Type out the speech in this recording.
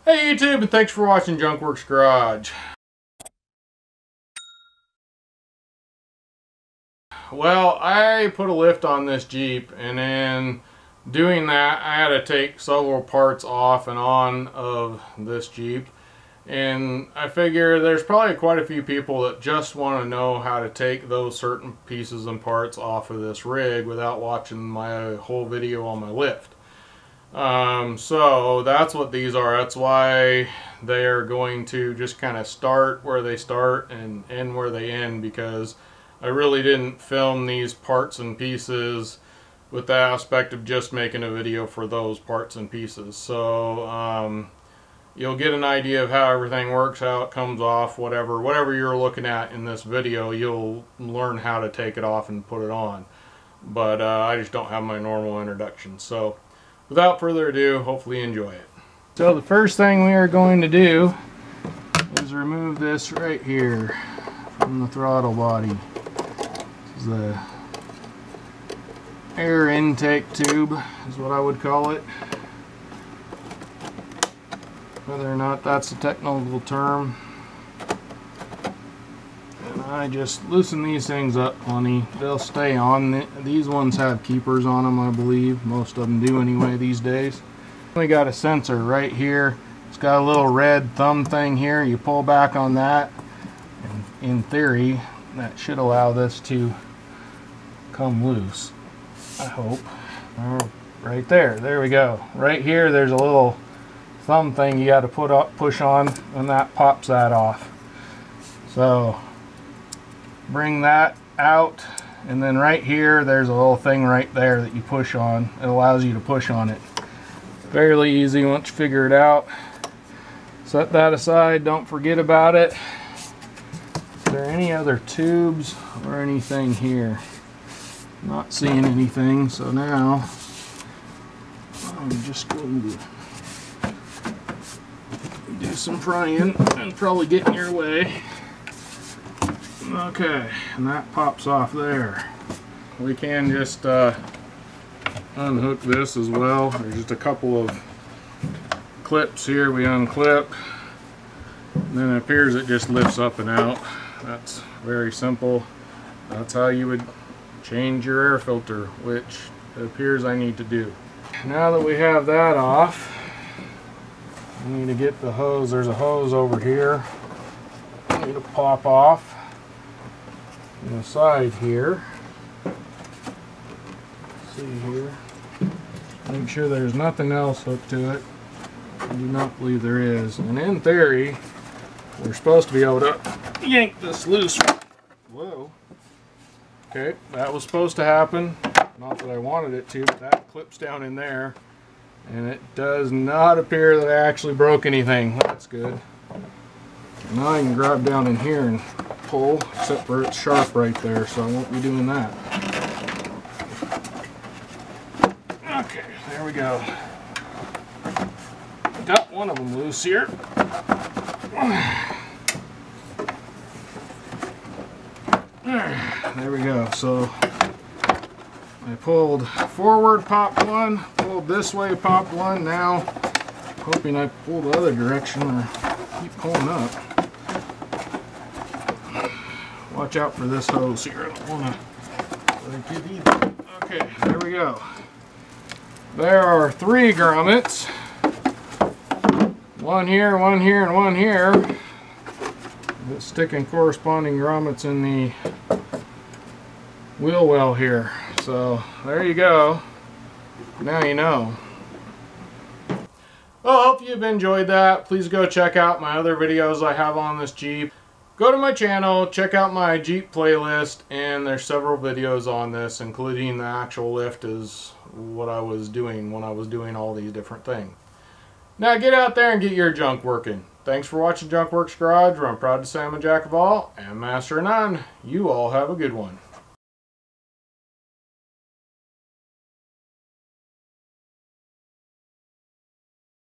Hey YouTube, and thanks for watching Junkworks Garage. Well, I put a lift on this Jeep, and in doing that I had to take several parts off and on of this Jeep. And I figure there's probably quite a few people that just want to know how to take those certain pieces and parts off of this rig without watching my whole video on my lift. So that's what these are. That's why they are going to just kind of start where they start and end where they end, because I really didn't film these parts and pieces with the aspect of just making a video for those parts and pieces. So you'll get an idea of how everything works, how it comes off, whatever you're looking at in this video, you'll learn how to take it off and put it on. But I just don't have my normal introduction. So without further ado, hopefully you enjoy it. So the first thing we are going to do is remove this right here from the throttle body. This is the air intake tube, is what I would call it. Whether or not that's a technical term. And I just loosen these things up plenty. They'll stay on. These ones have keepers on them, I believe. Most of them do anyway these days. We got a sensor right here. It's got a little red thumb thing here. You pull back on that, and in theory that should allow this to come loose, I hope. Right there we go. Right here there's a little thumb thing you got to push on, and that pops that off. So bring that out, and then right here there's a little thing right there that you push on. It allows you to push on it. Fairly easy once you figure it out. Set that aside, don't forget about it. Is there any other tubes or anything here? Not seeing anything, so now I'm just going to do some prying and probably get in your way. Okay, and that pops off there. We can just unhook this as well. There's just a couple of clips here we unclip, and then it appears it just lifts up and out. That's very simple. That's how you would change your air filter, which it appears I need to do. Now that we have that off, we need to get the hose. There's a hose over here. I need to pop off on the side here. See here. Make sure there's nothing else hooked to it. I do not believe there is. And in theory, we're supposed to be able to yank this loose. Whoa. Okay, that was supposed to happen. Not that I wanted it to, but that clips down in there. And it does not appear that I actually broke anything. That's good. Now I can grab down in here and pull, except for it's sharp right there, so I won't be doing that. Okay, there we go. Got one of them loose here. There we go. So I pulled forward, popped one, pulled this way, popped one. Now, hoping I pull the other direction or keep pulling up. Watch out for this hose here. I don't want to get either. Okay, there we go. There are 3 grommets. One here, and one here. Sticking corresponding grommets in the wheel well here. So there you go. Now you know. Well, I hope you've enjoyed that. Please go check out my other videos I have on this Jeep. Go to my channel, check out my Jeep playlist, and there's several videos on this, including the actual lift is what I was doing when I was doing all these different things. Now get out there and get your junk working. Thanks for watching Junkworks Garage, where I'm proud to say I'm a jack of all and master of none. You all have a good one.